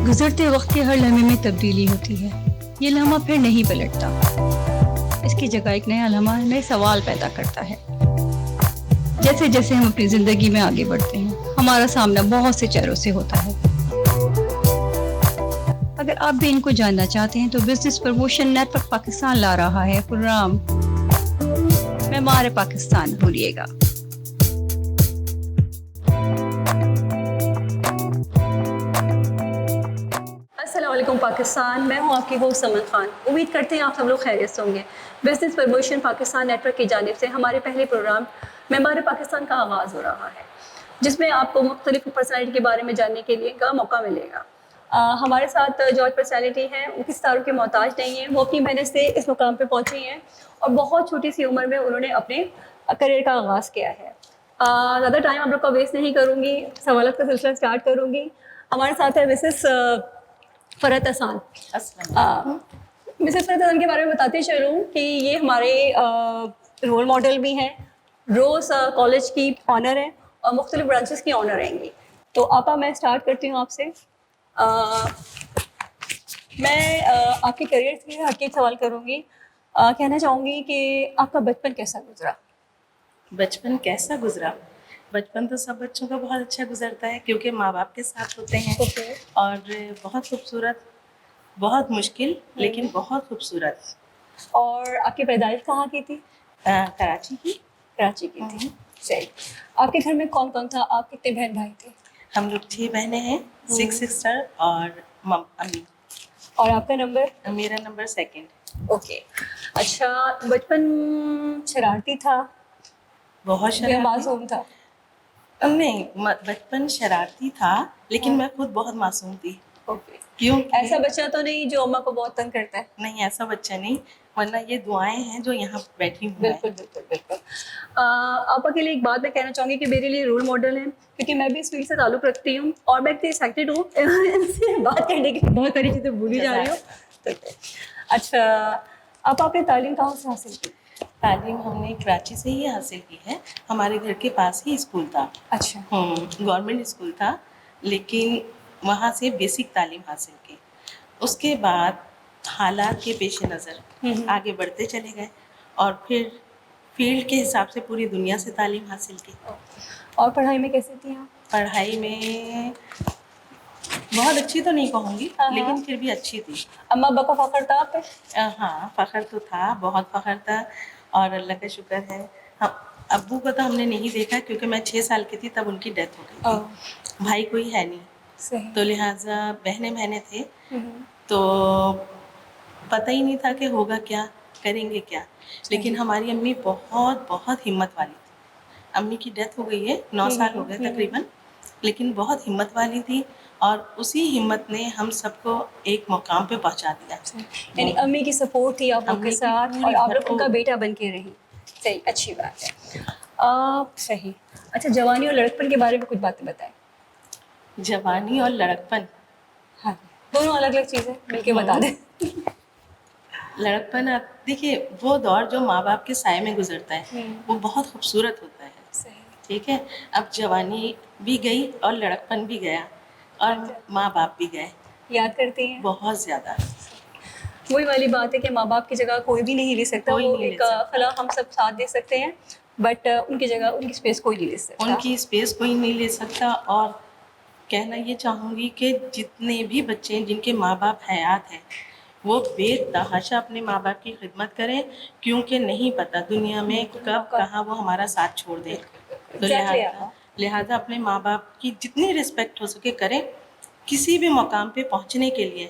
گزرتے وقت کے ہر لمحے میں تبدیلی ہوتی ہے. یہ لمحہ پھر نہیں پلٹتا. اس کی جگہ ایک نیا لمحہ نئے سوال پیدا کرتا ہے. جیسے جیسے ہم اپنی زندگی میں آگے بڑھتے ہیں ہمارا سامنا بہت سے چہروں سے ہوتا ہے. اگر آپ بھی ان کو جاننا چاہتے ہیں تو business promotion network Pakistan لا رہا ہے پروگرام معمار پاکستان. بھولیے گا. السلام علیکم پاکستان، میں ہوں آپ کی ہوسٹ سمن خان. امید کرتے ہیں آپ سب لوگ خیریت سے ہوں گے. Business promotion Pakistan network کی جانب سے ہمارے پہلے پروگرام معمار پاکستان کا آغاز ہو رہا ہے، جس میں آپ کو مختلف پرسنالٹی کے بارے میں جاننے کے لیے کا موقع ملے گا. ہمارے ساتھ جو پرسنالٹی ہیں وہ کس تعارف کے محتاج نہیں ہیں. وہ اپنی محنت سے اس مقام پہ پہنچی ہیں اور بہت چھوٹی سی عمر میں انہوں نے اپنے کریئر کا آغاز کیا ہے. زیادہ ٹائم آپ لوگ کا ویسٹ نہیں کروں گی، سوالات کا سلسلہ اسٹارٹ کروں گی. ہمارے ساتھ ہے مسز فرحت احسان. مسز فرحت احسان کے بارے میں بتاتے چلوں کہ یہ ہمارے رول ماڈل بھی ہیں، روز کالج کی آنر ہیں اور مختلف برانچز کی آنر رہیں گی. تو آپا میں اسٹارٹ کرتی ہوں آپ سے. میں آپ کے کریئر سے ہٹ کے سوال کروں گی. کہنا چاہوں گی کہ آپ کا بچپن کیسا گزرا؟ بچپن کیسا گزرا؟ بچپن تو سب بچوں کا بہت اچھا گزرتا ہے کیونکہ ماں باپ کے ساتھ ہوتے ہیں. اور بہت خوبصورت، بہت مشکل لیکن بہت خوبصورت. اور آپ کی پیدائش کہاں کی تھی؟ کراچی کی. کراچی کی تھی. صحیح. آپ کے گھر میں کون کون تھا؟ آپ کتنے بہن بھائی تھے؟ ہم لوگ 6 بہنیں ہیں، 6 سسٹر اور امی. اور آپ کا نمبر؟ میرا نمبر 2. اوکے. اچھا، بچپن شرارتی تھا؟ بہت شرارتی. معصوم تھا؟ نہیں، بچپن شرارتی تھا لیکن میں خود بہت معصوم تھی. اوکے. کیوں؟ ایسا بچہ تو نہیں جو اماں کو بہت تنگ کرتا ہے؟ نہیں، ایسا بچہ نہیں، ورنہ یہ دعائیں ہیں جو یہاں بیٹھی ہوں. بالکل بالکل بالکل. آپا کے لیے ایک بات میں کہنا چاہوں گی کہ میرے لیے رول ماڈل ہیں کیونکہ میں بھی اس فیلڈ سے تعلق رکھتی ہوں اور میں اتنی ایکسائٹیڈ ہوں ان سے بات کرنے کی، بہت ساری چیزیں بھولی جا رہی ہوں. اچھا، آپ نے تعلیم کہاں سے حاصل کی؟ تعلیم ہم نے کراچی سے ہی حاصل کی ہے. ہمارے گھر کے پاس ہی اسکول تھا. اچھا. گورنمنٹ اسکول تھا لیکن وہاں سے بیسک تعلیم حاصل کی. اس کے بعد حالات کے پیش نظر آگے بڑھتے چلے گئے اور پھر فیلڈ کے حساب سے پوری دنیا سے تعلیم حاصل کی. اور پڑھائی میں کیسے تھی آپ؟ پڑھائی میں بہت اچھی تو نہیں کہوں گی لیکن پھر بھی اچھی تھی. اماں ابا کا فخر تھا آپ پہ؟ ہاں، فخر تو تھا، بہت فخر تھا اور اللہ کا شکر ہے. ابو کو تو ہم نے نہیں دیکھا کیونکہ میں 6 سال کی تھی تب ان کی ڈیتھ ہو گئی تھی. بھائی کوئی ہے نہیں. صحیح. تو لہٰذا بہنیں تھے تو پتہ ہی نہیں تھا کہ ہوگا کیا، کریں گے کیا. لیکن ہماری امی بہت بہت ہمت والی تھی. امی کی ڈیتھ ہو گئی ہے، 9 سال ہو گئے تقریباً، لیکن بہت ہمت والی تھی اور اسی ہمت نے ہم سب کو ایک مقام پہ پہنچا دیا. یعنی امی کی سپورٹ تھی آپ لوگ کے ساتھ اور آپ لوگ ان کا بیٹا بن کے رہی. صحیح، اچھی بات ہے. صحیح. اچھا، جوانی اور لڑکپن کے بارے میں کچھ باتیں بتائیں. جوانی اور لڑکپن، ہاں، دونوں الگ الگ چیزیں، مل کے بتا دیں. لڑکپن، دیکھیے وہ دور جو ماں باپ کے سائے میں گزرتا ہے وہ بہت خوبصورت ہوتا ہے. ٹھیک ہے، اب جوانی بھی گئی اور لڑکپن بھی گیا اور ماں باپ بھی گئے. یاد کرتی ہیں؟ بہت زیادہ. وہی والی بات ہے کہ ماں باپ کی جگہ کوئی بھی نہیں لے سکتا. وہ ایک خلا ہم سب ساتھ دے سکتے ہیں بٹ ان کی جگہ، ان کی اسپیس کوئی نہیں لے سکتا. ان کی اسپیس کوئی نہیں لے سکتا. اور کہنا یہ چاہوں گی کہ جتنے بھی بچے جن کے ماں باپ حیات ہیں وہ بے تحاشا اپنے ماں باپ کی خدمت کریں کیونکہ نہیں پتہ دنیا میں کب کہاں وہ ہمارا ساتھ چھوڑ دیں. تو لہٰذا اپنے ماں باپ کی جتنی رسپیکٹ ہو سکے کریں. کسی بھی مقام پہ پہنچنے کے لیے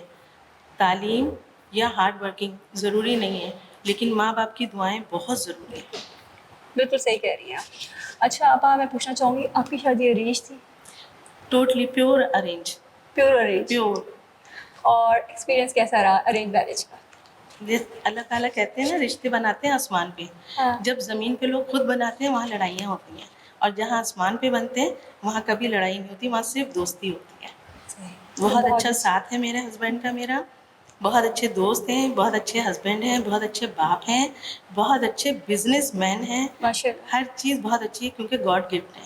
تعلیم یا ہارڈ ورکنگ ضروری نہیں ہے لیکن ماں باپ کی دعائیں بہت ضروری ہیں. بالکل صحیح کہہ رہی ہیں آپ. اچھا آپا، میں پوچھنا چاہوں گی آپ کی شادی ارینج تھی؟ Totally pure arrange. Pure arrange. Pure. اور ایکسپیرینس کیسا رہا ارینج میرج کا؟ اللہ تعالیٰ کہتے ہیں نا رشتے بناتے ہیں آسمان پہ. جب زمین پہ لوگ خود بناتے ہیں وہاں لڑائیاں ہوتی ہیں اور جہاں آسمان پہ بنتے ہیں وہاں کبھی لڑائی نہیں ہوتی، وہاں صرف دوستی ہوتی ہے. بہت اچھا ساتھ ہے میرے ہسبینڈ کا. میرا بہت اچھے دوست ہیں، بہت اچھے ہسبینڈ ہیں، بہت اچھے باپ ہیں، بہت اچھے بزنس مین ہیں. ہر چیز بہت اچھی ہے کیونکہ گاڈ گفٹ ہے.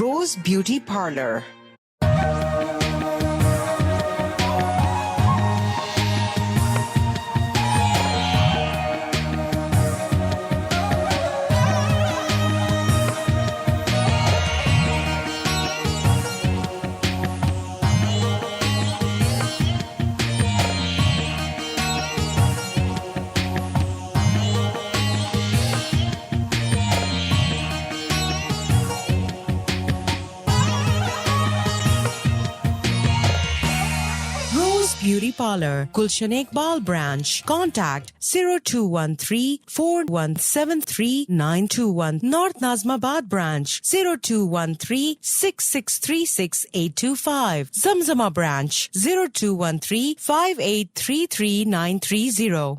Rose Beauty Parlor. Beauty Parlor, Gulshan Iqbal Branch. Contact 0213-4173921. North Nazmabad Branch 0213-6636-825. Zamzama Branch 0213-5833-930.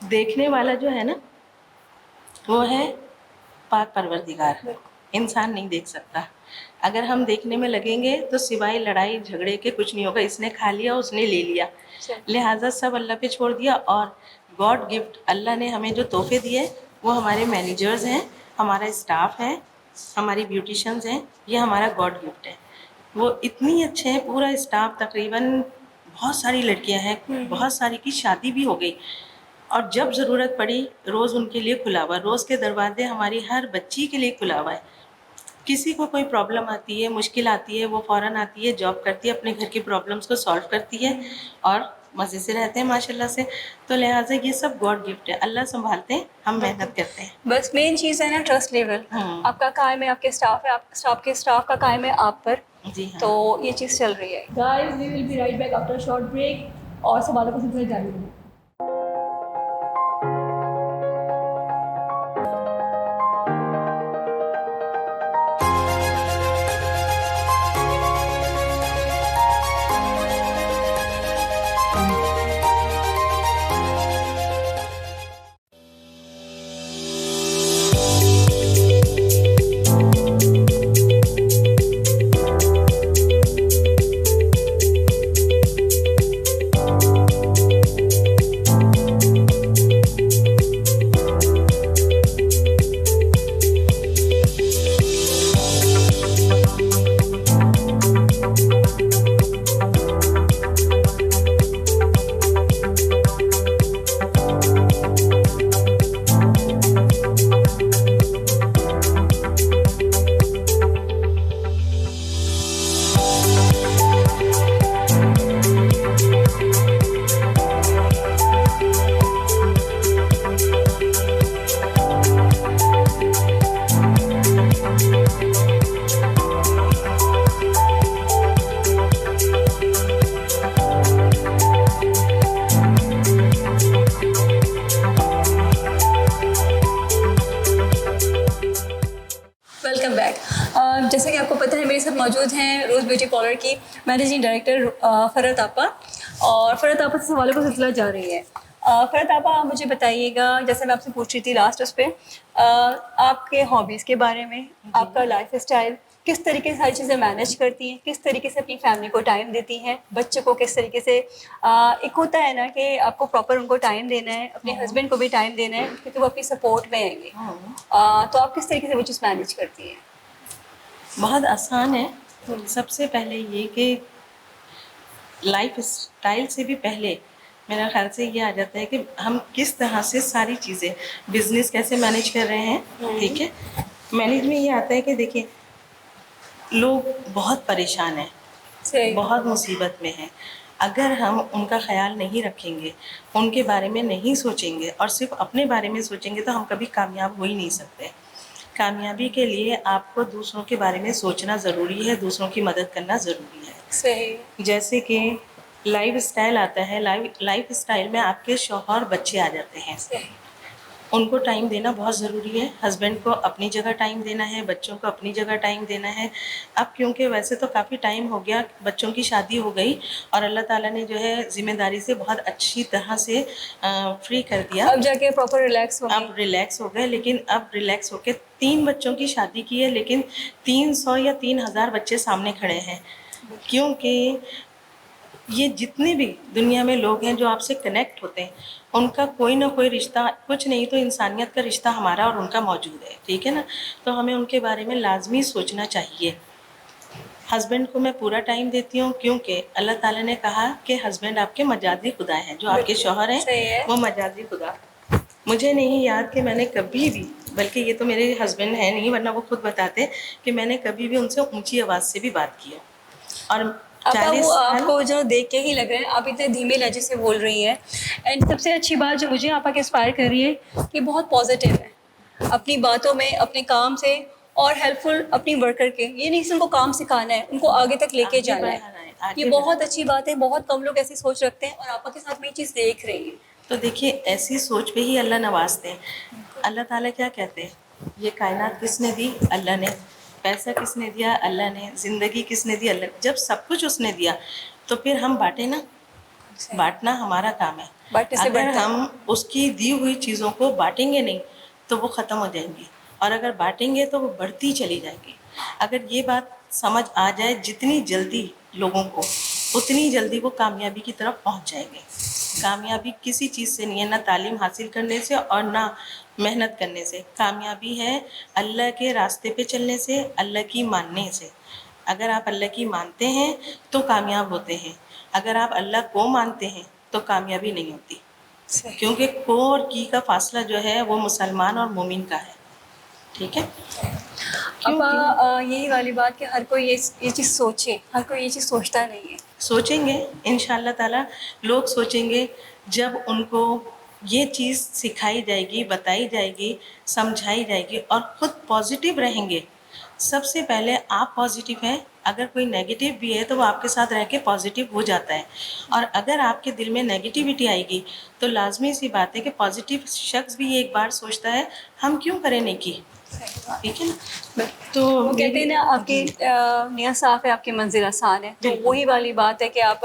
دیکھنے والا جو ہے نا وہ ہے پاک پروردگار، انسان نہیں دیکھ سکتا. اگر ہم دیکھنے میں لگیں گے تو سوائے لڑائی جھگڑے کے کچھ نہیں ہوگا. اس نے کھا لیا، اس نے لے لیا، لہٰذا سب اللہ پہ چھوڑ دیا. اور گاڈ گفٹ اللہ نے ہمیں جو تحفے دیے وہ ہمارے مینیجرز ہیں، ہمارا اسٹاف ہے، ہماری بیوٹیشنز ہیں، یہ ہمارا گاڈ گفٹ ہے. وہ اتنی اچھے ہیں، پورا اسٹاف تقریباً بہت ساری لڑکیاں ہیں، بہت ساری کی شادی بھی ہو گئی. اور جب ضرورت پڑی روز ان کے لیے کھلا ہوا، روز کے دروازے ہماری ہر بچی کے لیے کھلا ہوا ہے. کسی کو کوئی پرابلم آتی ہے، مشکل آتی ہے، وہ فوراً آتی ہے، جاب کرتی ہے، اپنے گھر کی پرابلمس کو سالو کرتی ہے اور مزے سے رہتے ہیں ماشاء اللہ سے. تو لہٰذا یہ سب گاڈ گفٹ ہے، اللہ سنبھالتے ہیں، ہم محنت کرتے ہیں. بس مین چیز ہے نا ٹرسٹ لیول. آپ کا قائم ہے آپ کے اسٹاف ہے، آپ کے اسٹاف کا قائم ہے آپ پر. جی ہاں. تو یہ چیز چل رہی ہے. Guys we will be right back after short break اور سوالوں کا سلسلہ جاری رہے. جیسے کہ آپ کو پتہ ہے میرے ساتھ موجود ہیں روز بیوٹی پارلر کی مینیجنگ ڈائریکٹر فرحت آپا، اور فرحت آپا سے سوالوں کا سلسلہ جاری ہے. فرحت آپا آپ مجھے بتائیے گا، جیسے میں آپ سے پوچھ رہی تھی لاسٹ اس پہ، آپ کے ہابیز کے بارے میں، آپ کا لائف اسٹائل، کس طریقے سے ساری چیزیں مینیج کرتی ہیں، کس طریقے سے اپنی فیملی کو ٹائم دیتی ہیں، بچوں کو کس طریقے سے ایک ہوتا ہے نا کہ آپ کو پراپر ان کو ٹائم دینا ہے، اپنے ہسبینڈ کو بھی ٹائم دینا ہے کیونکہ وہ اپنی سپورٹ میں آئیں گے، تو آپ کس طریقے سے وہ چیز مینیج کرتی ہیں؟ بہت آسان ہے. سب سے پہلے یہ کہ لائف اسٹائل سے بھی پہلے میرا خیال سے یہ آ جاتا ہے کہ ہم کس طرح سے ساری چیزیں بزنس کیسے مینیج کر رہے ہیں. ٹھیک ہے، مینیج میں یہ آتا ہے کہ دیکھیں لوگ بہت پریشان ہیں، بہت مصیبت میں ہیں. اگر ہم ان کا خیال نہیں رکھیں گے، ان کے بارے میں نہیں سوچیں گے اور صرف اپنے بارے میں سوچیں گے تو ہم کبھی کامیاب ہو ہی نہیں سکتے. کامیابی کے لیے آپ کو دوسروں کے بارے میں سوچنا ضروری ہے، دوسروں کی مدد کرنا ضروری ہے. صحیح. جیسے کہ لائف اسٹائل آتا ہے، لائف اسٹائل میں آپ کے شوہر بچے آ جاتے ہیں. ان کو ٹائم دینا بہت ضروری ہے. ہسبینڈ کو اپنی جگہ ٹائم دینا ہے، بچوں کو اپنی جگہ ٹائم دینا ہے. اب کیونکہ ویسے تو کافی ٹائم ہو گیا، بچوں کی شادی ہو گئی اور اللہ تعالیٰ نے جو ہے ذمہ داری سے بہت اچھی طرح سے فری کر دیا. اب جا کے پراپر ریلیکس ہو گئے. اب ریلیکس ہو گئے، لیکن اب ریلیکس ہو کے 3 بچوں کی شادی کی ہے، لیکن 300 یا 3000 بچے سامنے کھڑے ہیں. کیونکہ یہ جتنے بھی دنیا میں لوگ ہیں جو آپ سے کنیکٹ ہوتے ہیں ان کا کوئی نہ کوئی رشتہ، کچھ نہیں تو انسانیت کا رشتہ ہمارا اور ان کا موجود ہے. ٹھیک ہے نا، تو ہمیں ان کے بارے میں لازمی سوچنا چاہیے. ہسبینڈ کو میں پورا ٹائم دیتی ہوں کیونکہ اللہ تعالیٰ نے کہا کہ ہسبینڈ آپ کے مجازی خدا ہیں، جو آپ کے شوہر ہیں وہ مجازی خدا. مجھے نہیں یاد کہ میں نے کبھی بھی، بلکہ یہ تو میرے ہسبینڈ ہیں نہیں ورنہ وہ خود بتاتے کہ میں نے کبھی بھی ان سے اونچی آواز سے بھی بات کی ہے. اور وہ آپ کو جو دیکھ کے ہی لگ رہا ہے آپ اتنے دھیمے لہجے سے بول رہی ہیں. اینڈ سب سے اچھی بات جو مجھے آپ کو انسپائر کر رہی ہے کہ بہت پازیٹیو ہے اپنی باتوں میں، اپنے کام سے، اور ہیلپ فل اپنی ورکر کے. یہ نہیں ان کو کام سکھانا ہے، ان کو آگے تک لے کے جانا ہے. یہ بہت اچھی بات ہے. بہت کم لوگ ایسی سوچ رکھتے ہیں اور آپ کے ساتھ میں یہ چیز دیکھ رہی ہیں. تو دیکھیے ایسی سوچ پہ ہی اللہ نوازتے ہیں. اللہ تعالیٰ کیا کہتے ہیں، یہ کائنات کس نے دی؟ اللہ نے. پیسہ کس نے دیا؟ اللہ نے. زندگی کس نے دی؟ اللہ. جب سب کچھ اس نے دیا تو پھر ہم بانٹیں نا. بانٹنا ہمارا کام ہے. بانٹنے سے اگر بڑھتا ہے. ہم اس کی دی ہوئی چیزوں کو بانٹیں گے نہیں تو وہ ختم ہو جائیں گی, اور اگر بانٹیں گے تو وہ بڑھتی چلی جائے گی. اگر یہ بات سمجھ آ جائے جتنی جلدی لوگوں کو, اتنی جلدی وہ کامیابی کی طرف پہنچ جائیں گے. کامیابی کسی چیز سے نہیں ہے, نہ تعلیم حاصل کرنے سے اور نہ محنت کرنے سے. کامیابی ہے اللہ کے راستے پہ چلنے سے, اللہ کی ماننے سے. اگر آپ اللہ کی مانتے ہیں تو کامیاب ہوتے ہیں, اگر آپ اللہ کو مانتے ہیں تو کامیابی نہیں ہوتی. کیونکہ کو اور کی کا فاصلہ جو ہے وہ مسلمان اور مومن کا ہے. ٹھیک ہے. ابا یہی والی بات کہ ہر کوئی یہ چیز سوچے, ہر کوئی یہ چیز سوچتا نہیں ہے. سوچیں گے ان شاء اللہ تعالیٰ, لوگ سوچیں گے جب ان کو یہ چیز سکھائی جائے گی, بتائی جائے گی, سمجھائی جائے گی, اور خود پازیٹیو رہیں گے. سب سے پہلے آپ پازیٹیو ہیں, اگر کوئی نیگیٹو بھی ہے تو وہ آپ کے ساتھ رہ کے پازیٹیو ہو جاتا ہے. اور اگر آپ کے دل میں نیگیٹیوٹی آئے گی تو لازمی سی بات ہے کہ پازیٹیو شخص بھی ایک بار سوچتا ہے ہم کیوں کریں نیکی. ٹھیک ہے نا. تو وہ کہتے ہیں نا آپ کی نیت صاف ہے, آپ کی منزل آسان ہے. تو وہی والی بات ہے کہ آپ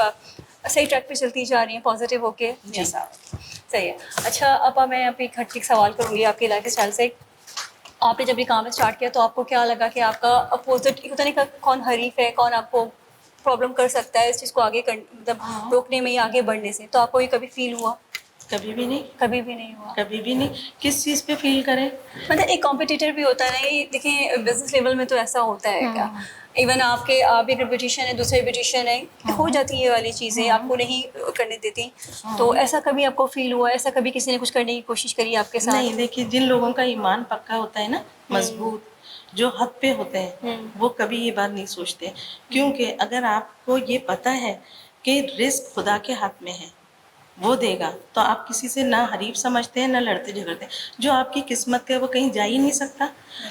صحیح ٹریک پہ چلتی جا رہی ہیں, پازیٹیو ہو کے. نیت صاف, صحیح ہے. اچھا ابا میں ابھی کھٹ ایک سوال کروں گی آپ کے لائف اسٹائل سے. آپ نے جب یہ کام اسٹارٹ کیا تو آپ کو کیا لگا کہ آپ کا اپوزٹ ہوتا نہیں, کون حریف ہے, کون آپ کو پرابلم کر سکتا ہے اس چیز کو آگے مطلب روکنے میں یا آگے بڑھنے سے؟ تو آپ کو یہ کبھی فیل ہوا؟ کبھی بھی نہیں. کبھی بھی نہیں ہوا. کبھی بھی نہیں. کس چیز پہ فیل کریں؟ مطلب ایک کمپٹیٹر بھی ہوتا ہے نا, دیکھیں بزنس لیول میں تو ایسا ہوتا ہے کیا, ایون آپ ایک ریپوٹیشن ہے, دوسرے ریپوٹیشن ہے, ہو جاتی ہے یہ والی چیزیں, آپ کو نہیں کرنے دیتی. تو ایسا کبھی آپ کو فیل ہوا, ایسا کبھی کسی نے کچھ کرنے کی کوشش کری آپ کے ساتھ؟ نہیں. دیکھیے جن لوگوں کا ایمان پکا ہوتا ہے نا, مضبوط, جو حق پہ ہوتے ہیں, وہ کبھی یہ بات نہیں سوچتے. کیونکہ اگر آپ کو یہ پتہ ہے کہ رزق خدا کے ہاتھ میں ہے, وہ دے گا, تو آپ کسی سے نہ حریف سمجھتے ہیں نہ لڑتے جھگڑتے ہیں. جو آپ کی قسمت کا وہ کہیں جا ہی نہیں سکتا.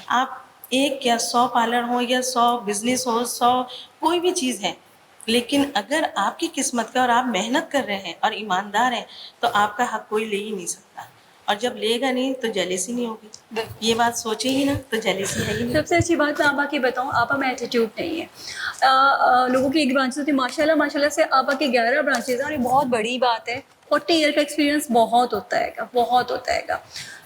آپ ایک یا 100 پارلر ہو یا 100 بزنس ہو, 100 کوئی بھی چیز ہے, لیکن اگر آپ کی قسمت کا اور آپ محنت کر رہے ہیں اور ایماندار ہیں تو آپ کا حق کوئی لے ہی نہیں سکتا. اور جب لے گا نہیں تو جیلسی نہیں ہوگی. یہ بات سوچے ہی نا تو جیلسی ہے ہی نہیں. سب سے اچھی بات میں آپا کی بتاؤں, آپا میں ایٹیٹیوڈ نہیں ہے. لوگوں کی ایک برانچز ہوتی ہے, ماشاء اللہ سے آپا کے 11 برانچز ہیں, اور یہ بہت بڑی بات ہے. 40 ایئر کا ایکسپیرینس بہت ہوتا ہے گا, بہت ہوتا ہے گا.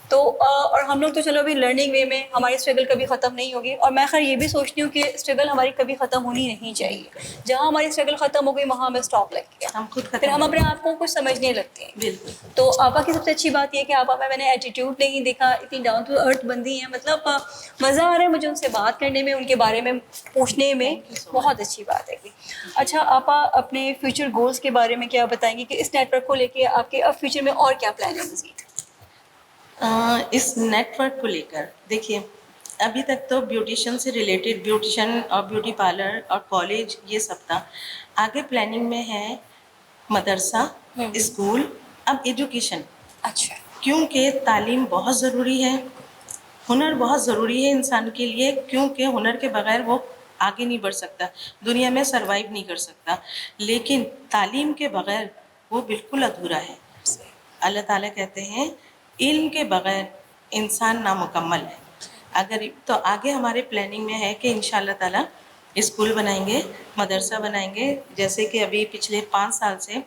تو اور ہم لوگ تو چلو ابھی لرننگ وے میں, ہماری اسٹرگل کبھی ختم نہیں ہوگی. اور میں خیر یہ بھی سوچتی ہوں کہ اسٹرگل ہماری کبھی ختم ہونی نہیں چاہیے. جہاں ہماری اسٹرگل ختم ہو گئی وہاں ہمیں اسٹاپ لگ گیا, ہم خود پھر ہم اپنے آپ کو کچھ سمجھنے لگتے ہیں. بالکل. تو آپا کی سب سے اچھی بات یہ ہے کہ آپا میں نے ایٹیٹیوڈ نہیں دیکھا, اتنی ڈاؤن ٹو ارتھ بندی ہیں. مطلب مزہ آ رہا ہے مجھے ان سے بات کرنے میں, ان کے بارے میں پوچھنے میں, بہت اچھی بات ہے. اچھا آپا اپنے فیوچر گولز کے بارے میں کیا بتائیں گے کہ اس نیٹ ورک کو لے کے آپ کے اب فیوچر میں اور کیا پلان ہے مزید؟ اس نیٹ ورک کو لے کر دیکھیے, ابھی تک تو بیوٹیشن سے ریلیٹڈ, بیوٹیشن اور بیوٹی پارلر اور کالج یہ سب تھا. آگے پلاننگ میں ہے مدرسہ, اسکول, اب ایجوکیشن. اچھا. کیونکہ تعلیم بہت ضروری ہے, ہنر بہت ضروری ہے انسان کے لیے, کیونکہ ہنر کے بغیر وہ آگے نہیں بڑھ سکتا, دنیا میں سروائیو نہیں کر سکتا. لیکن تعلیم کے بغیر وہ بالکل ادھورا ہے. اللہ تعالیٰ کہتے ہیں علم کے بغیر انسان نامکمل ہے. اگر تو آگے ہمارے پلاننگ میں ہے کہ انشاءاللہ تعالیٰ اسکول بنائیں گے, مدرسہ بنائیں گے. جیسے کہ ابھی پچھلے 5 سال سے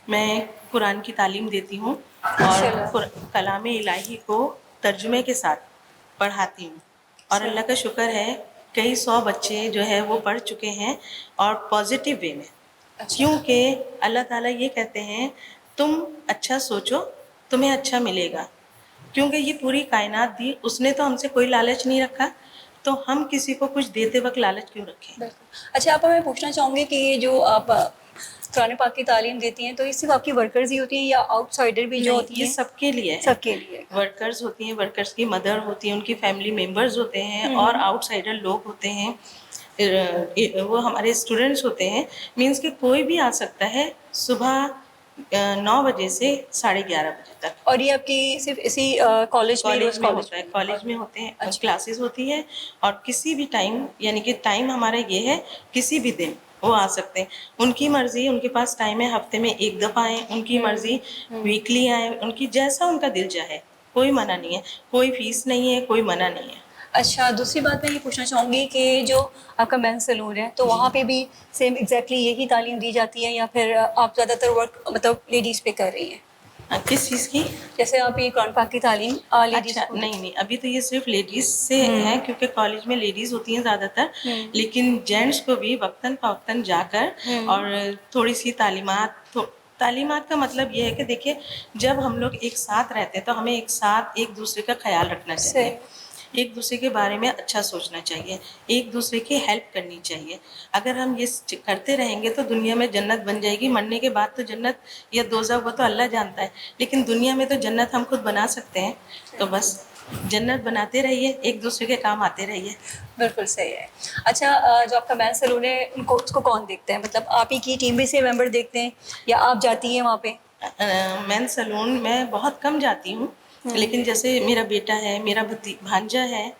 میں قرآن کی تعلیم دیتی ہوں اور کلام الہی کو ترجمے کے ساتھ پڑھاتی ہوں. اور اللہ کا شکر ہے کئی 100 بچے جو ہے وہ پڑھ چکے ہیں, اور پازیٹیو وے میں. کیونکہ اللہ تعالیٰ یہ کہتے ہیں تم اچھا سوچو تمہیں اچھا ملے گا. کیونکہ یہ پوری کائنات دی, اس نے تو ہم سے کوئی لالچ نہیں رکھا, تو ہم کسی کو کچھ دیتے وقت لالچ کیوں رکھیں. اچھا آپا میں پوچھنا چاہوں گی کہ یہ جو آپ قرآن پاک کی تعلیم دیتی ہیں تو یہ صرف آپ کی ورکرز ہی ہوتی ہیں یا آؤٹ سائڈر بھی جو ہوتی ہیں؟ یہ سب کے لیے ہے. سب کے لیے. ورکرز ہوتی ہیں, ورکرز کی مدر ہوتی ہیں, ان کی فیملی ممبرز ہوتے ہیں, اور آؤٹ سائڈر لوگ ہوتے ہیں, وہ ہمارے اسٹوڈنٹس ہوتے ہیں. مینس کہ کوئی بھی آ سکتا ہے صبح 9 بجے سے 11:30 بجے تک. اور یہ آپ کی صرف اسی کالج میں ہوتا ہے, کالج میں ہوتے ہیں, کلاسز ہوتی ہے. اور کسی بھی ٹائم, یعنی کہ ٹائم ہمارا یہ ہے کسی بھی دن وہ آ سکتے ہیں. ان کی مرضی, ان کے پاس ٹائم ہے ہفتے میں 1 دفعہ آئیں, ان کی مرضی ویکلی آئیں, ان کی جیسا ان کا دل چاہے, کوئی منع نہیں ہے, کوئی فیس نہیں ہے, کوئی منع نہیں ہے. اچھا، دوسری بات میں یہ پوچھنا چاہوں گی کہ جو آپ کا مین سیلون ہے تو وہاں پہ بھی سیم ایگزیکٹلی یہی تعلیم دی جاتی ہے یا پھر آپ زیادہ تر ورک مطلب لیڈیز پہ کر رہی ہیں؟ کس چیز کی؟ جیسے آپ یہ قرآن پاک کی تعلیم لیڈیز اچھا کو؟ نہیں، ابھی تو یہ صرف لیڈیز سے ہے کیونکہ کالج میں لیڈیز ہوتی ہیں زیادہ تر، لیکن جینٹس کو بھی وقتاً فوقتاً جا کر اور تھوڑی سی تعلیمات کا مطلب یہ ہے کہ دیکھیے جب ہم لوگ ایک ساتھ رہتے ہیں تو ہمیں ایک ساتھ ایک دوسرے کا خیال رکھنا چاہیے، ایک دوسرے کے بارے میں اچھا سوچنا چاہیے، ایک دوسرے کی ہیلپ کرنی چاہیے. اگر ہم یہ کرتے رہیں گے تو دنیا میں جنت بن جائے گی. مرنے کے بعد تو جنت یا دوزخ وہ تو اللہ جانتا ہے، لیکن دنیا میں تو جنت ہم خود بنا سکتے ہیں. تو بس جنت بناتے رہیے، ایک دوسرے کے کام آتے رہیے. بالکل صحیح ہے. اچھا، جو آپ کا مین سیلون ہے اس کو کون دیکھتا ہے؟ مطلب آپ ہی کی ٹیم میں سے ممبر دیکھتے ہیں یا آپ جاتی ہیں وہاں پہ؟ مین سیلون میں بہت کم جاتی ہوں، لیکن جیسے میرا بیٹا ہے، میرا بھانجا ہے،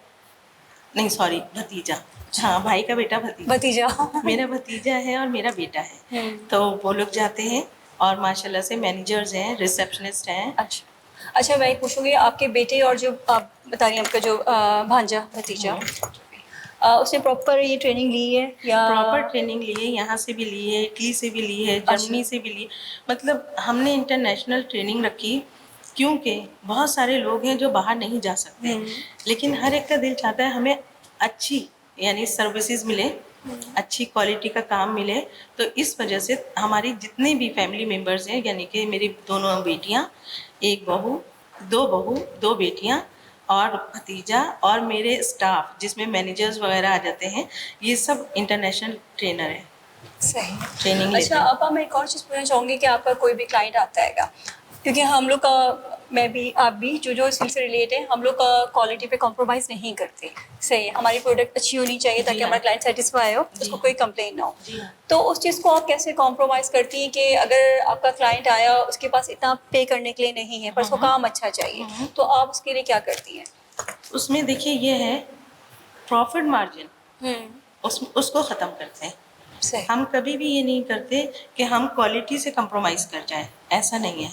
نہیں سوری بھتیجا، ہاں بھائی کا بیٹا بھتیجا میرا بھتیجا ہے اور میرا بیٹا ہے، تو وہ لوگ جاتے ہیں اور ماشاء اللہ سے مینیجرز ہیں، ریسیپشنسٹ ہیں. اچھا میں پوچھوں گی آپ کے بیٹے اور جو آپ بتا رہی ہیں آپ کا جو بھانجا بھتیجا اس نے پراپر یہ ٹریننگ لی ہے یا؟ پراپر ٹریننگ لی ہے، یہاں سے بھی لی ہے، اٹلی سے بھی لی ہے، جرمنی سے بھی لی. مطلب ہم نے انٹرنیشنل ٹریننگ رکھی کیونکہ بہت سارے لوگ ہیں جو باہر نہیں جا سکتے، لیکن ہر ایک کا دل چاہتا ہے ہمیں اچھی یعنی سروسز ملے، اچھی کوالٹی کا کام ملے. تو اس وجہ سے ہماری جتنے بھی فیملی ممبرز ہیں، یعنی کہ میری دونوں بیٹیاں، ایک بہو، دو بیٹیاں اور بھتیجا اور میرے اسٹاف جس میں مینیجرز وغیرہ آ جاتے ہیں، یہ سب انٹرنیشنل ٹرینر ہیں. صحیح. ٹریننگ لیتے اچھا ہیں. آپا میں ایک اور چیز پوچھنا چاہوں گی کہ آپ کا کوئی بھی کلائنٹ آتا ہے گا، کیونکہ ہم لوگ کا میں بھی آپ بھی جو اس فیلڈ سے ریلیٹ ہے، ہم لوگ کا کوالٹی پہ کمپرومائز نہیں کرتے. صحیح، ہماری پروڈکٹ اچھی ہونی چاہیے تاکہ ہمارا کلائنٹ سیٹسفائی ہو، اس کو کوئی کمپلین نہ ہو. تو اس چیز کو آپ کیسے کمپرومائز کرتی ہیں کہ اگر آپ کا کلائنٹ آیا اس کے پاس اتنا پے کرنے کے لیے نہیں ہے پر اس کو کام اچھا چاہیے، تو آپ اس کے لیے کیا کرتی ہیں؟ اس میں دیکھیے یہ ہے پروفٹ مارجن، اس کو ختم کرتے ہیں. ہم کبھی بھی یہ نہیں کرتے کہ ہم کوالٹی سے کمپرومائز کر جائیں، ایسا نہیں ہے.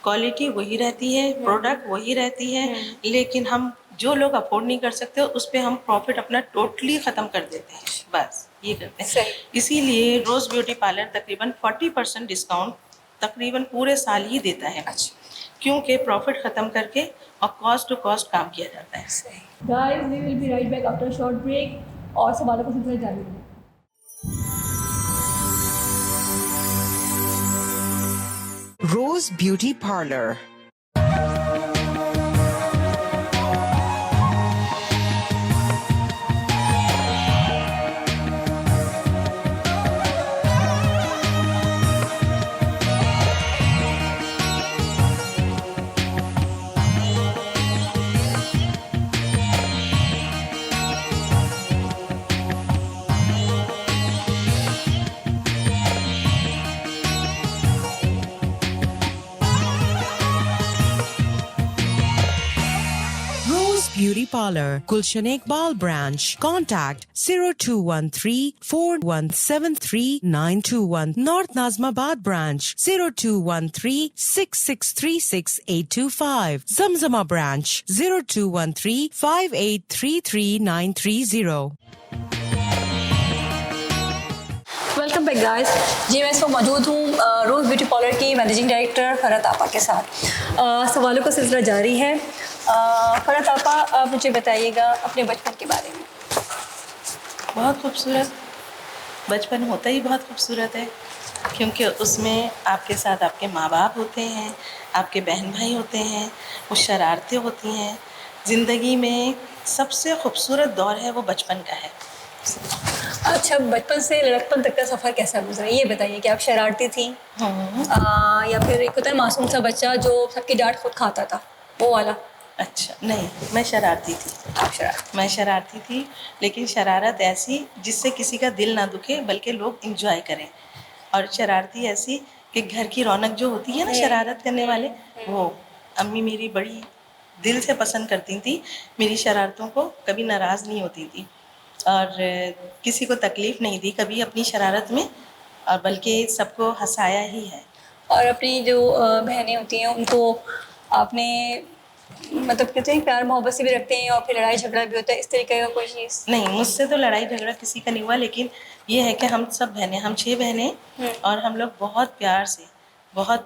کوالٹی وہی رہتی ہے، پروڈکٹ وہی رہتی ہے، لیکن ہم جو لوگ افورڈ نہیں کر سکتے اس پہ ہم پروفٹ اپنا ٹوٹلی ختم کر دیتے ہیں. بس یہ کرتے ہیں. اسی لیے روز بیوٹی پارلر تقریباً 40% ڈسکاؤنٹ تقریباً پورے سال ہی دیتا ہے، کیونکہ پروفٹ ختم کر کے اور کاسٹ ٹو کاسٹ کام کیا جاتا ہے. Guys, we will be right back after a short break اور سوالوں کا سلسلہ جاری ہے. Rose Beauty Parlor. Beauty Parlor, Gulshan Iqbal Branch. Contact 0213-4173-921. North Nazmabad Branch 0213-6636-825. Zamzama Branch 0213-5833-930. Welcome back guys. جی میں اس وقت موجود ہوں روز بیوٹی پارلر کی مینیجنگ ڈائریکٹر فرحت آپا کے ساتھ. سوالوں کا سلسلہ جاری ہے. فرحت آپا آپ مجھے بتائیے گا اپنے بچپن کے بارے میں. بہت خوبصورت بچپن ہوتا ہی بہت خوبصورت ہے، کیونکہ اس میں آپ کے ساتھ آپ کے ماں باپ ہوتے ہیں، آپ کے بہن بھائی ہوتے ہیں، وہ شرارتیں ہوتی ہیں. زندگی میں سب سے خوبصورت دور ہے وہ بچپن کا ہے. اچھا بچپن سے لڑکپن تک کا سفر کیسا گزرا یہ بتائیے کہ آپ شرارتی تھیں یا پھر ایک ہوتا ہے معصوم سا بچہ جو سب کی ڈانٹ خود کھاتا تھا وہ والا؟ اچھا نہیں، میں شرارتی تھی. میں شرارتی تھی، لیکن شرارت ایسی جس سے کسی کا دل نہ دکھے بلکہ لوگ انجوائے کریں، اور شرارتی ایسی کہ گھر کی رونق جو ہوتی ہے نا شرارت کرنے والے، وہ امی میری بڑی دل سے پسند کرتی تھیں. میری شرارتوں کو کبھی ناراض نہیں ہوتی تھی اور کسی کو تکلیف نہیں دی کبھی اپنی شرارت میں، اور بلکہ سب کو ہنسایا ہی ہے. اور اپنی جو بہنیں ہوتی ہیں ان کو آپ نے مطلب کہتے ہیں پیار محبت سے بھی رکھتے ہیں اور پھر لڑائی جھگڑا بھی ہوتا ہے، اس طریقے کا کوئی چیز؟ نہیں، مجھ سے تو لڑائی جھگڑا کسی کا نہیں ہوا، لیکن یہ ہے کہ ہم سب بہنیں، ہم 6 بہنیں، اور ہم لوگ بہت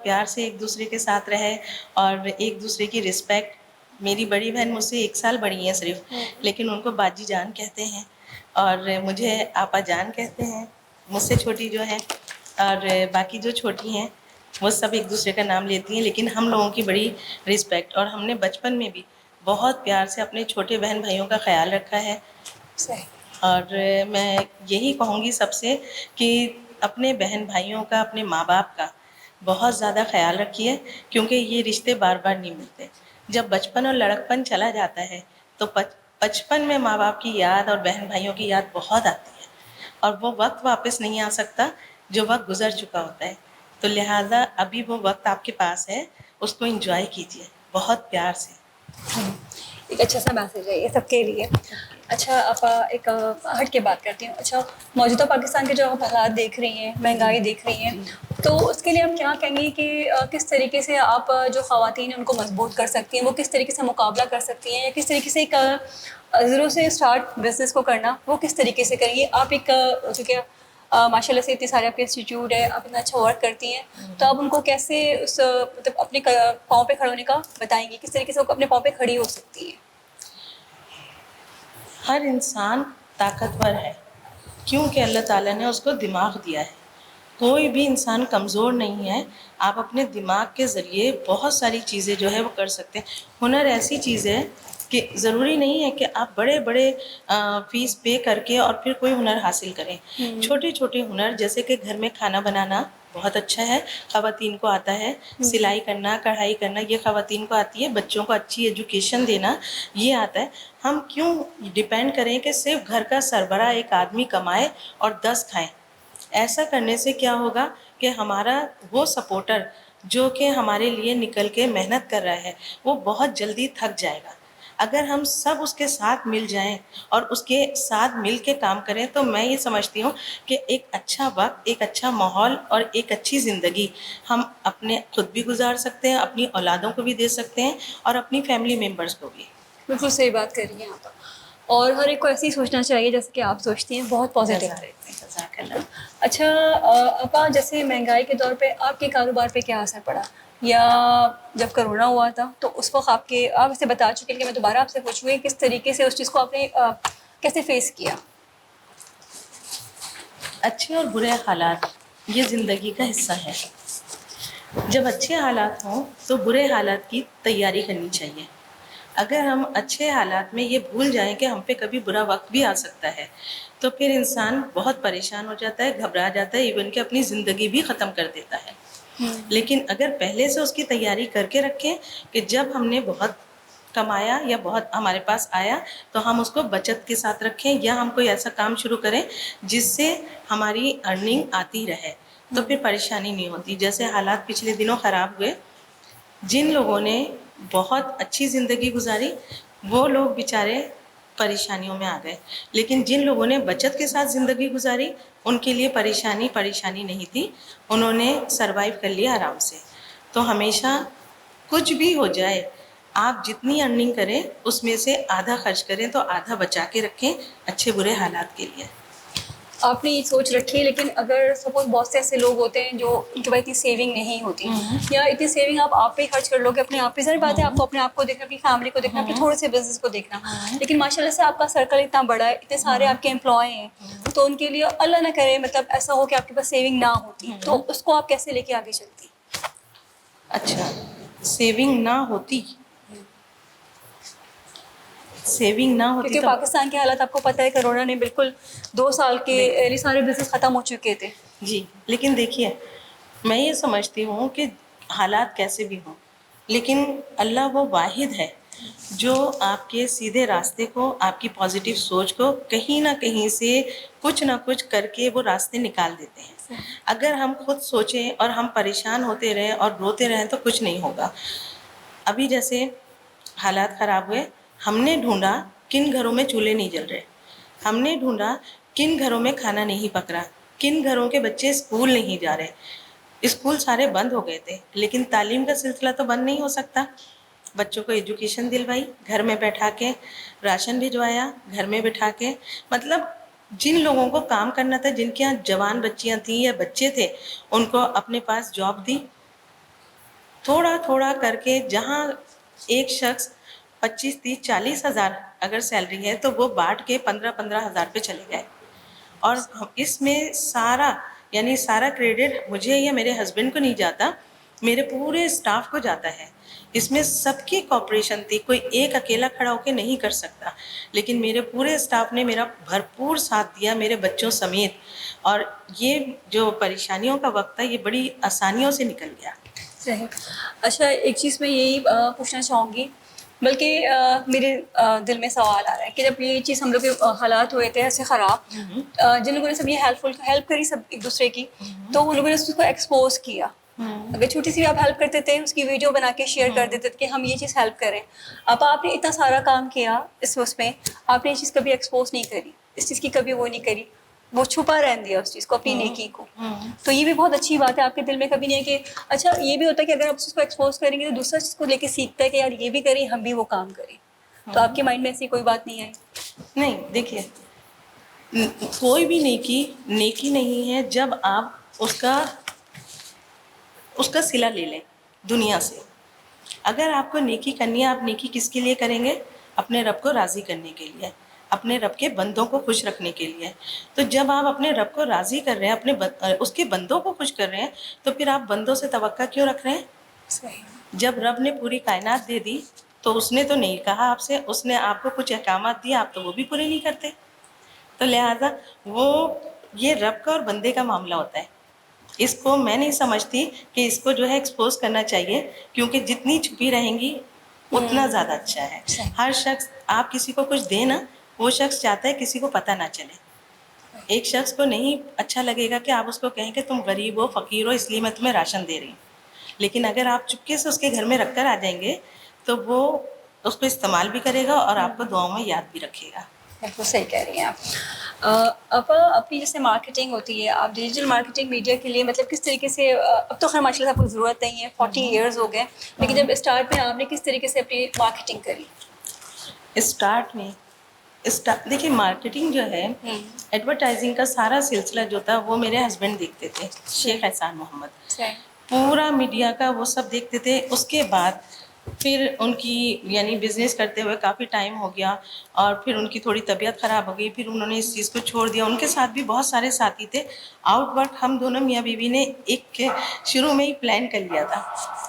پیار سے ایک دوسرے کے ساتھ رہے، اور ایک دوسرے کی رسپیکٹ. میری بڑی بہن مجھ سے 1 سال بڑی ہیں صرف، لیکن ان کو باجی جان کہتے ہیں، اور مجھے آپا جان کہتے ہیں، مجھ سے چھوٹی جو ہے، اور باقی جو چھوٹی ہیں وہ سب ایک دوسرے کا نام لیتی ہیں. لیکن ہم لوگوں کی بڑی رسپیکٹ، اور ہم نے بچپن میں بھی بہت پیار سے اپنے چھوٹے بہن بھائیوں کا خیال رکھا ہے. صحیح. اور میں یہی کہوں گی سب سے کہ اپنے بہن بھائیوں کا، اپنے ماں باپ کا بہت زیادہ خیال رکھیے، کیونکہ یہ رشتے بار بار نہیں ملتے. جب بچپن اور لڑکپن چلا جاتا ہے تو بچپن میں ماں باپ کی یاد اور بہن بھائیوں کی یاد بہت آتی ہے، اور وہ وقت واپس نہیں آ سکتا جو وقت گزر چکا ہوتا ہے. تو لہٰذا ابھی وہ وقت آپ کے پاس ہے، اس کو انجوائے کیجیے بہت پیار سے. ایک اچھا سا میسیج ہے یہ سب کے لیے. اچھا آپ ایک ہٹ کے بات کرتی ہوں. اچھا موجودہ پاکستان کے جو آپ حالات دیکھ رہی ہیں، مہنگائی دیکھ رہی ہیں، تو اس کے لیے آپ کیا کہیں گی کہ کس طریقے سے آپ جو خواتین ہیں ان کو مضبوط کر سکتی ہیں، وہ کس طریقے سے مقابلہ کر سکتی ہیں، یا کس طریقے سے ایک زیرو سے اسٹارٹ بزنس کو کرنا وہ کس طریقے سے کریں گی؟ آپ ایک چونکہ ماشاء اللہ سے اتنے سارے آپ کے انسٹیٹیوٹ ہے، آپ اتنا اچھا ورک کرتی ہیں، تو آپ ان کو کیسے اس مطلب اپنے پاؤں پہ کھڑے ہونے کا بتائیں گی، کس طریقے سے وہ اپنے پاؤں پہ کھڑی ہو سکتی ہیں؟ ہر انسان طاقتور ہے، کیونکہ اللہ تعالیٰ نے اس کو دماغ دیا ہے. کوئی بھی انسان کمزور نہیں ہے. آپ اپنے دماغ کے ذریعے بہت ساری چیزیں جو ہے وہ کر سکتے ہیں. ہنر ایسی چیز ہے کہ ضروری نہیں ہے کہ آپ بڑے بڑے فیس پے کر کے اور پھر کوئی ہنر حاصل کریں. چھوٹے چھوٹے ہنر، جیسے کہ گھر میں کھانا بنانا بہت اچھا ہے، خواتین کو آتا ہے. سلائی کرنا، کڑھائی کرنا، یہ خواتین کو آتی ہے. بچوں کو اچھی ایجوکیشن دینا، یہ آتا ہے. ہم کیوں ڈیپینڈ کریں کہ صرف گھر کا سربراہ ایک آدمی کمائے اور 10 کھائیں؟ ایسا کرنے سے کیا ہوگا کہ ہمارا وہ سپورٹر جو کہ ہمارے لیے نکل کے محنت کر رہا ہے وہ بہت جلدی تھک جائے گا. اگر ہم سب اس کے ساتھ مل جائیں اور اس کے ساتھ مل کے کام کریں تو میں یہ سمجھتی ہوں کہ ایک اچھا وقت، ایک اچھا ماحول اور ایک اچھی زندگی ہم اپنے خود بھی گزار سکتے ہیں، اپنی اولادوں کو بھی دے سکتے ہیں، اور اپنی فیملی ممبرس کو بھی. بالکل صحیح بات کر رہی ہیں آپ. اور ہر ایک کو ایسے ہی سوچنا چاہیے جیسے کہ آپ سوچتی ہیں، بہت پازیٹیو ہے. جزاک اللہ. اچھا اپا، جیسے مہنگائی کے دور پہ آپ کے کاروبار پہ کیا اثر پڑا، یا جب کرونا ہوا تھا تو اس وقت آپ اسے بتا چکے ہیں کہ میں دوبارہ آپ سے پوچھوں گی کس طریقے سے اس چیز کو آپ نے کیسے فیس کیا؟ اچھے اور برے حالات یہ زندگی کا حصہ ہے. جب اچھے حالات ہوں تو برے حالات کی تیاری کرنی چاہیے. اگر ہم اچھے حالات میں یہ بھول جائیں کہ ہم پہ کبھی برا وقت بھی آ سکتا ہے تو پھر انسان بہت پریشان ہو جاتا ہے، گھبرا جاتا ہے، ایون کہ اپنی زندگی بھی ختم کر دیتا ہے. لیکن اگر پہلے سے اس کی تیاری کر کے رکھیں کہ جب ہم نے بہت کمایا یا بہت ہمارے پاس آیا تو ہم اس کو بچت کے ساتھ رکھیں، یا ہم کوئی ایسا کام شروع کریں جس سے ہماری ارننگ آتی رہے، تو پھر پریشانی نہیں ہوتی. جیسے حالات پچھلے دنوں خراب ہوئے، جن لوگوں نے بہت اچھی زندگی گزاری وہ لوگ بیچارے پریشانیوں میں آ گئے، لیکن جن لوگوں نے بچت کے ساتھ زندگی گزاری ان کے لیے پریشانی نہیں تھی، انہوں نے سروائیو کر لیا آرام سے. تو ہمیشہ کچھ بھی ہو جائے آپ جتنی ارننگ کریں اس میں سے آدھا خرچ کریں تو آدھا بچا کے رکھیں اچھے برے حالات کے لیے. آپ نے یہ سوچ رکھی ہے، لیکن اگر سپوز بہت سے ایسے لوگ ہوتے ہیں جو ان کے پاس اتنی سیونگ نہیں ہوتی، یا اتنی سیونگ آپ پہ ہی خرچ کر لو گے اپنے آپ پہ. ظاہر بات ہے آپ کو اپنے آپ کو دیکھنا، اپنی فیملی کو دیکھنا، اپنے تھوڑے سے بزنس کو دیکھنا، لیکن ماشاء اللہ سے آپ کا سرکل اتنا بڑا ہے، اتنے سارے آپ کے امپلائی ہیں، تو ان کے لیے اللہ نہ کرے مطلب ایسا ہو کہ آپ کے پاس سیونگ نہ ہوتی، تو اس کو آپ کیسے لے کے آگے چلتی؟ اچھا، سیونگ نہ ہوتی کیونکہ تو پاکستان کے حالات آپ کو پتہ ہے، کرونا نے بالکل 2 سال کے سارے بزنس ختم ہو چکے تھے. جی، لیکن دیکھیے میں یہ سمجھتی ہوں کہ حالات کیسے بھی ہوں لیکن اللہ وہ واحد ہے جو آپ کے سیدھے راستے کو، آپ کی پازیٹیو سوچ کو کہیں نہ کہیں سے کچھ نہ کچھ کر کے وہ راستے نکال دیتے ہیں. اگر ہم خود سوچیں اور ہم پریشان ہوتے رہیں اور روتے رہیں تو کچھ نہیں ہوگا. ابھی جیسے حالات خراب ہوئے، ہم نے ڈھونڈا کن گھروں میں چولہے نہیں جل رہے، ہم نے ڈھونڈا کن گھروں میں کھانا نہیں پک رہا، کن گھروں کے بچے اسکول نہیں جا رہے. اسکول سارے بند ہو گئے تھے لیکن تعلیم کا سلسلہ تو بند نہیں ہو سکتا. بچوں کو ایجوکیشن دلوائی, گھر میں بیٹھا کے راشن بھجوایا, گھر میں بٹھا کے, مطلب جن لوگوں کو کام کرنا تھا, جن کے یہاں جوان بچیاں تھیں یا بچے تھے, ان کو اپنے پاس جاب دی. تھوڑا تھوڑا کر کے جہاں ایک شخص 25, 30, 40 ہزار اگر سیلری ہے تو وہ بانٹ کے 15 ہزار پہ چلے گئے. اور اس میں سارا کریڈٹ مجھے یا میرے ہسبینڈ کو نہیں جاتا, میرے پورے اسٹاف کو جاتا ہے. اس میں سب کی کوآپریشن تھی, کوئی ایک اکیلا کھڑا ہو کے نہیں کر سکتا, لیکن میرے پورے اسٹاف نے میرا بھرپور ساتھ دیا, میرے بچوں سمیت. اور یہ جو پریشانیوں کا وقت تھا یہ بڑی آسانیوں سے نکل گیا. صحیح. اچھا ایک چیز میں یہی پوچھنا چاہوں گی, بلکہ میرے دل میں سوال آ رہا ہے کہ جب یہ چیز ہم لوگ کے حالات ہوئے تھے ایسے خراب, جن لوگوں نے سب یہ ہیلپ کری سب ایک دوسرے کی, تو ان لوگوں نے اس کو ایکسپوز کیا. اگر چھوٹی سی بھی آپ ہیلپ کرتے تھے, اس کی ویڈیو بنا کے شیئر کر دیتے تھے کہ ہم یہ چیز ہیلپ کریں. اب آپ نے اتنا سارا کام کیا اس میں, آپ نے یہ چیز کبھی ایکسپوز نہیں کری, اس چیز کی کبھی وہ نہیں کری, وہ چھپا رہن دیا اس چیز کو, اپنی نیکی کو. تو یہ بھی بہت اچھی بات ہے. آپ کے دل میں کبھی نہیں ہے کہ اچھا یہ بھی ہوتا ہے کہ اگر آپ اس کو ایکسپوز کریں گے تو دوسرا چیز کو لے کے سیکھتا ہے کہ یار یہ بھی کریں, ہم بھی وہ کام کریں. تو آپ کے مائنڈ میں ایسی کوئی بات نہیں آئی؟ نہیں, دیکھیے کوئی بھی نیکی نہیں ہے جب آپ اس کا صلہ لے لیں دنیا سے. اگر آپ کو نیکی کرنی ہے, آپ نیکی کس کے لیے کریں گے؟ اپنے رب کو راضی کرنے کے لیے, اپنے رب کے بندوں کو خوش رکھنے کے لیے. تو جب آپ اپنے رب کو راضی کر رہے ہیں, اس کے بندوں کو خوش کر رہے ہیں, تو پھر آپ بندوں سے توقع کیوں رکھ رہے ہیں؟ صحیح. جب رب نے پوری کائنات دے دی تو اس نے تو نہیں کہا آپ سے, اس نے آپ کو کچھ احکامات دیے, آپ تو وہ بھی پورے نہیں کرتے. تو لہٰذا یہ رب کا اور بندے کا معاملہ ہوتا ہے. اس کو میں نہیں سمجھتی کہ اس کو جو ہے ایکسپوز کرنا چاہیے, کیونکہ جتنی چھپی رہیں گی اتنا زیادہ اچھا ہے. ہر شخص, آپ کسی کو کچھ دیں نا, وہ شخص چاہتا ہے کسی کو پتہ نہ چلے. ایک شخص کو نہیں اچھا لگے گا کہ آپ اس کو کہیں کہ تم غریب ہو, فقیر ہو, اس لیے میں تمہیں راشن دے رہی ہوں. لیکن اگر آپ چپکے سے اس کے گھر میں رکھ کر آ جائیں گے تو وہ اس کو استعمال بھی کرے گا اور آپ کو دعاؤں میں یاد بھی رکھے گا. بالکل صحیح کہہ رہی ہیں آپ. اپنی جیسے مارکیٹنگ ہوتی ہے, آپ ڈیجیٹل مارکیٹنگ میڈیا کے لیے مطلب کس طریقے سے, اب تو خیر ماشاء اللہ آپ کو ضرورت نہیں ہے, 40 ایئرز ہو گئے, لیکن جب اسٹارٹ میں آپ نے کس طریقے سے اپنی مارکیٹنگ کری؟ اسٹارٹ میں دیکھیے مارکیٹنگ جو ہے, ایڈورٹائزنگ کا سارا سلسلہ جو تھا وہ میرے ہسبینڈ دیکھتے تھے, شیخ احسان محمد, پورا میڈیا کا وہ سب دیکھتے تھے. اس کے بعد پھر ان کی یعنی بزنس کرتے ہوئے کافی ٹائم ہو گیا, اور پھر ان کی تھوڑی طبیعت خراب ہو گئی, پھر انہوں نے اس چیز کو چھوڑ دیا. ان کے ساتھ بھی بہت سارے ساتھی تھے. آؤٹ ورک ہم دونوں میاں بیوی نے ایک شروع میں ہی پلان کر لیا تھا.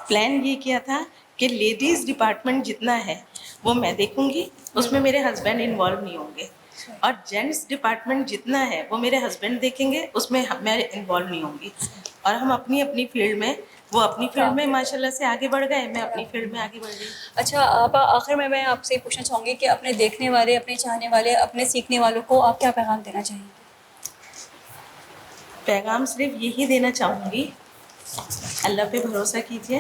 پلان یہ کیا تھا کہ لیڈیز ڈپارٹمنٹ جتنا ہے وہ میں دیکھوں گی, اس میں میرے ہسبینڈ انوالو نہیں ہوں گے, اور جینٹس ڈپارٹمنٹ جتنا ہے وہ میرے ہسبینڈ دیکھیں گے, اس میں میں انوالو نہیں ہوں گی. اور ہم اپنی اپنی فیلڈ میں, وہ اپنی فیلڈ میں ماشاء اللہ سے آگے بڑھ گئے, میں اپنی فیلڈ میں آگے بڑھ گئی. اچھا آپ آخر میں آپ سے پوچھنا چاہوں گی کہ اپنے دیکھنے والے, اپنے چاہنے والے, اپنے سیکھنے والوں کو آپ کیا پیغام دینا چاہیں گے؟ پیغام صرف یہی دینا چاہوں گی, اللہ پہ بھروسہ کیجیے.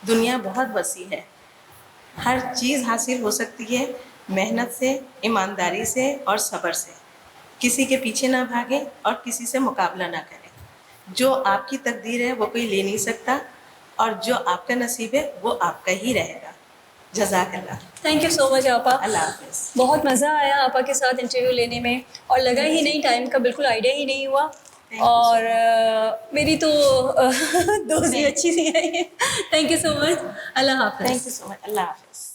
دنیا بہت وسیع ہے, ہر چیز حاصل ہو سکتی ہے محنت سے, ایمانداری سے اور صبر سے. کسی کے پیچھے نہ بھاگیں اور کسی سے مقابلہ نہ کریں. جو آپ کی تقدیر ہے وہ کوئی لے نہیں سکتا, اور جو آپ کا نصیب ہے وہ آپ کا ہی رہے گا. جزاک اللہ. تھینک یو سو مچ آپا. اللہ حافظ. بہت مزہ آیا آپا کے ساتھ انٹرویو لینے میں, اور لگا ہی نہیں, ٹائم کا بالکل آئیڈیا ہی نہیں ہوا. اور میری تو دوستی اچھی سی ہے. تھینک یو سو مچ. اللہ حافظ. تھینک یو سو مچ. اللہ حافظ.